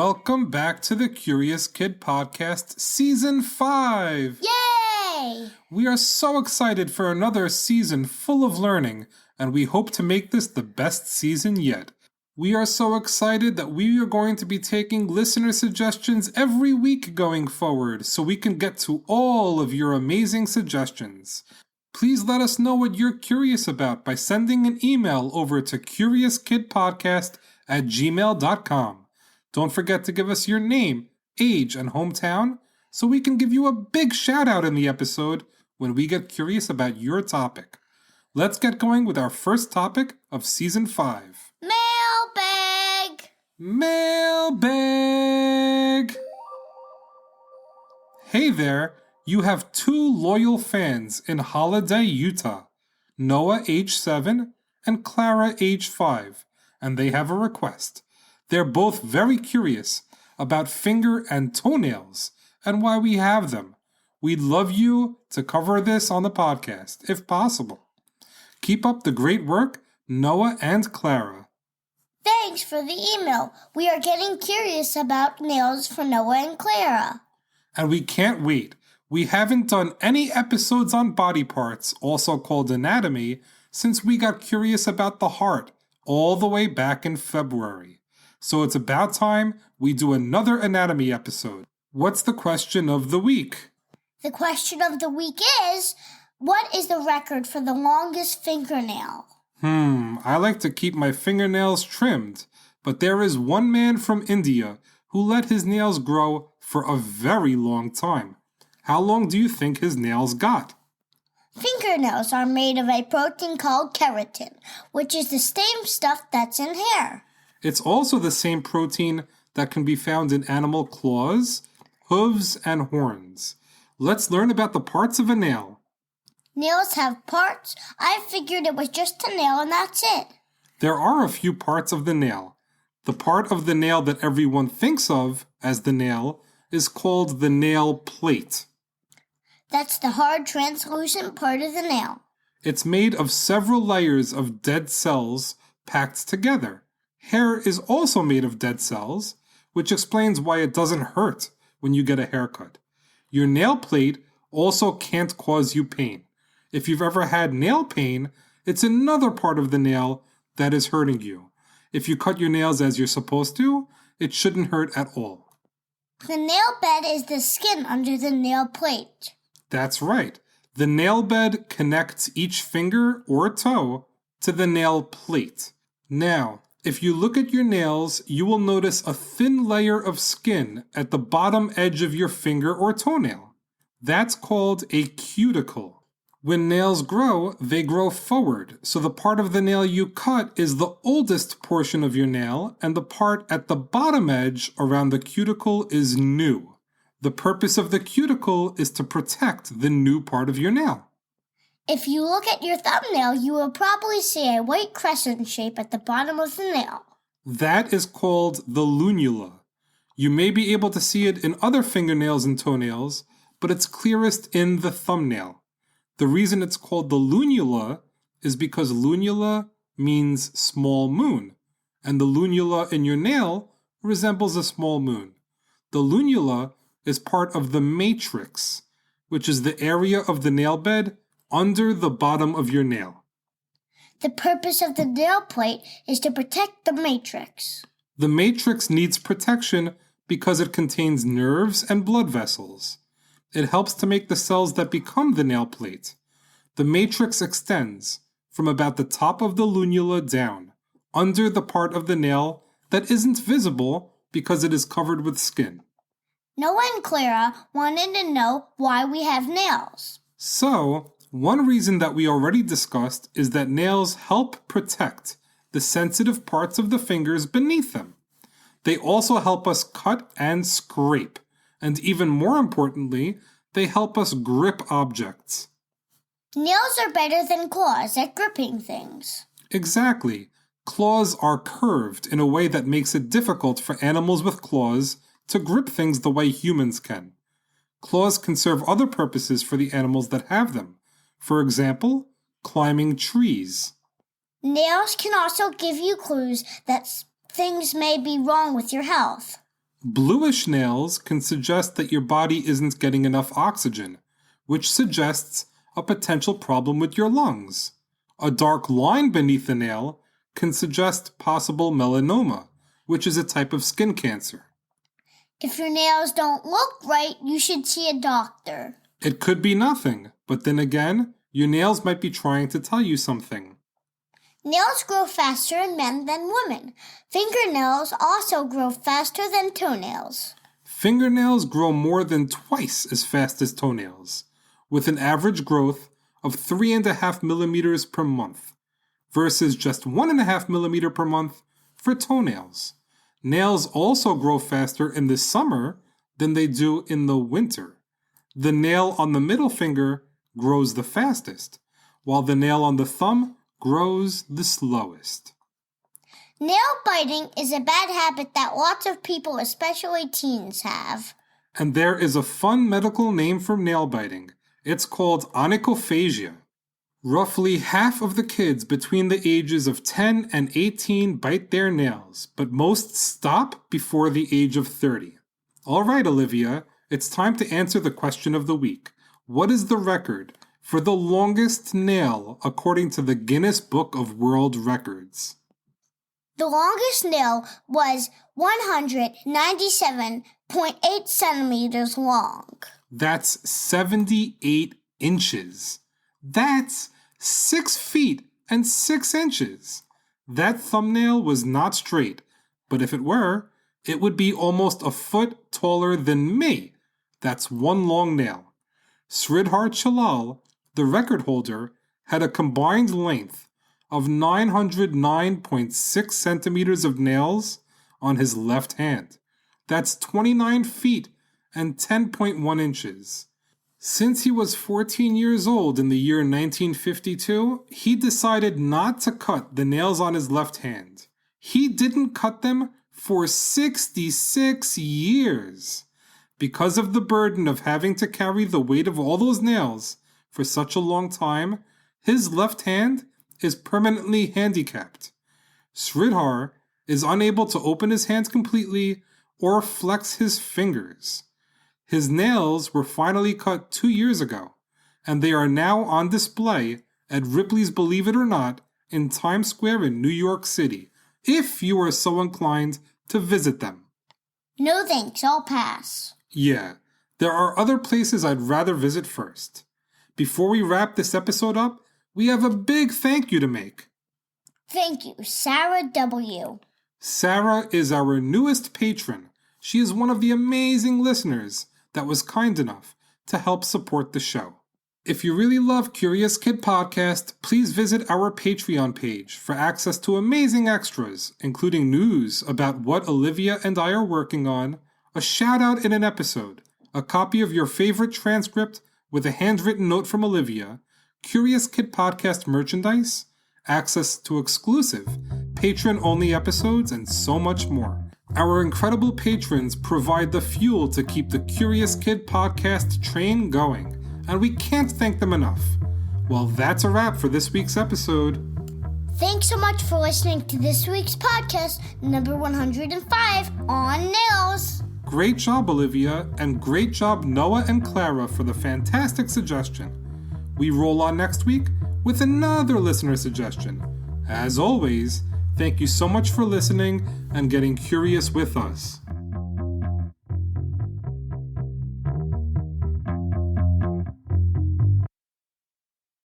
Welcome back to the Curious Kid Podcast, Season 5! Yay! We are so excited for another season full of learning, and we hope to make this the best season yet. We are so excited that we are going to be taking listener suggestions every week going forward, so we can get to all of your amazing suggestions. Please let us know what you're curious about by sending an email over to CuriousKidPodcast@gmail.com. Don't forget to give us your name, age, and hometown so we can give you a big shout out in the episode when we get curious about your topic. Let's get going with our first topic of Season 5. Mailbag! Mailbag! Hey there, you have 2 loyal fans in Holladay, Utah, Noah, age 7, and Clara, age 5, and they have a request. They're both very curious about finger and toenails and why we have them. We'd love you to cover this on the podcast, if possible. Keep up the great work, Noah and Clara. Thanks for the email. We are getting curious about nails for Noah and Clara. And we can't wait. We haven't done any episodes on body parts, also called anatomy, since we got curious about the heart all the way back in February. So it's about time we do another anatomy episode. What's the question of the week? The question of the week is, what is the record for the longest fingernail? I like to keep my fingernails trimmed, but there is one man from India who let his nails grow for a very long time. How long do you think his nails got? Fingernails are made of a protein called keratin, which is the same stuff that's in hair. It's also the same protein that can be found in animal claws, hooves, and horns. Let's learn about the parts of a nail. Nails have parts. I figured it was just a nail and that's it. There are a few parts of the nail. The part of the nail that everyone thinks of as the nail is called the nail plate. That's the hard, translucent part of the nail. It's made of several layers of dead cells packed together. Hair is also made of dead cells, which explains why it doesn't hurt when you get a haircut. Your nail plate also can't cause you pain. If you've ever had nail pain, it's another part of the nail that is hurting you. If you cut your nails as you're supposed to, it shouldn't hurt at all. The nail bed is the skin under the nail plate. That's right. The nail bed connects each finger or toe to the nail plate. Now, if you look at your nails, you will notice a thin layer of skin at the bottom edge of your finger or toenail. That's called a cuticle. When nails grow, they grow forward, so the part of the nail you cut is the oldest portion of your nail, and the part at the bottom edge around the cuticle is new. The purpose of the cuticle is to protect the new part of your nail. If you look at your thumbnail, you will probably see a white crescent shape at the bottom of the nail. That is called the lunula. You may be able to see it in other fingernails and toenails, but it's clearest in the thumbnail. The reason it's called the lunula is because lunula means small moon, and the lunula in your nail resembles a small moon. The lunula is part of the matrix, which is the area of the nail bed under the bottom of your nail. The purpose of the nail plate is to protect the matrix. The matrix needs protection because it contains nerves and blood vessels. It helps to make the cells that become the nail plate. The matrix extends from about the top of the lunula down, under the part of the nail that isn't visible because it is covered with skin. Noah and Clara wanted to know why we have nails. So, one reason that we already discussed is that nails help protect the sensitive parts of the fingers beneath them. They also help us cut and scrape, and even more importantly, they help us grip objects. Nails are better than claws at gripping things. Exactly. Claws are curved in a way that makes it difficult for animals with claws to grip things the way humans can. Claws can serve other purposes for the animals that have them. For example, climbing trees. Nails can also give you clues that things may be wrong with your health. Bluish nails can suggest that your body isn't getting enough oxygen, which suggests a potential problem with your lungs. A dark line beneath the nail can suggest possible melanoma, which is a type of skin cancer. If your nails don't look right, you should see a doctor. It could be nothing, but then again, your nails might be trying to tell you something. Nails grow faster in men than women. Fingernails also grow faster than toenails. Fingernails grow more than twice as fast as toenails, with an average growth of 3.5 millimeters per month, versus just 1.5 millimeter per month for toenails. Nails also grow faster in the summer than they do in the winter. The nail on the middle finger grows the fastest, while the nail on the thumb grows the slowest. Nail biting is a bad habit that lots of people, especially teens, have. And there is a fun medical name for nail biting. It's called onychophagia. Roughly half of the kids between the ages of 10 and 18 bite their nails, but most stop before the age of 30. All right, Olivia, it's time to answer the question of the week. What is the record for the longest nail according to the Guinness Book of World Records? The longest nail was 197.8 centimeters long. That's 78 inches. That's 6 feet and 6 inches. That thumbnail was not straight, but if it were, it would be almost a foot taller than me. That's one long nail. Sridhar Chalal, the record holder, had a combined length of 909.6 centimeters of nails on his left hand. That's 29 feet and 10.1 inches. Since he was 14 years old in the year 1952, he decided not to cut the nails on his left hand. He didn't cut them for 66 years. Because of the burden of having to carry the weight of all those nails for such a long time, his left hand is permanently handicapped. Sridhar is unable to open his hands completely or flex his fingers. His nails were finally cut 2 years ago, and they are now on display at Ripley's Believe It or Not in Times Square in New York City, if you are so inclined to visit them. No thanks, I'll pass. Yeah, there are other places I'd rather visit first. Before we wrap this episode up, we have a big thank you to make. Thank you, Sarah W. Sarah is our newest patron. She is one of the amazing listeners that was kind enough to help support the show. If you really love Curious Kid Podcast, please visit our Patreon page for access to amazing extras, including news about what Olivia and I are working on, a shout out in an episode, a copy of your favorite transcript with a handwritten note from Olivia, Curious Kid Podcast merchandise, access to exclusive patron-only episodes, and so much more. Our incredible patrons provide the fuel to keep the Curious Kid Podcast train going, and we can't thank them enough. Well, that's a wrap for this week's episode. Thanks so much for listening to this week's podcast, number 105, on nails. Great job, Olivia, and great job, Noah and Clara, for the fantastic suggestion. We roll on next week with another listener suggestion. As always, thank you so much for listening and getting curious with us.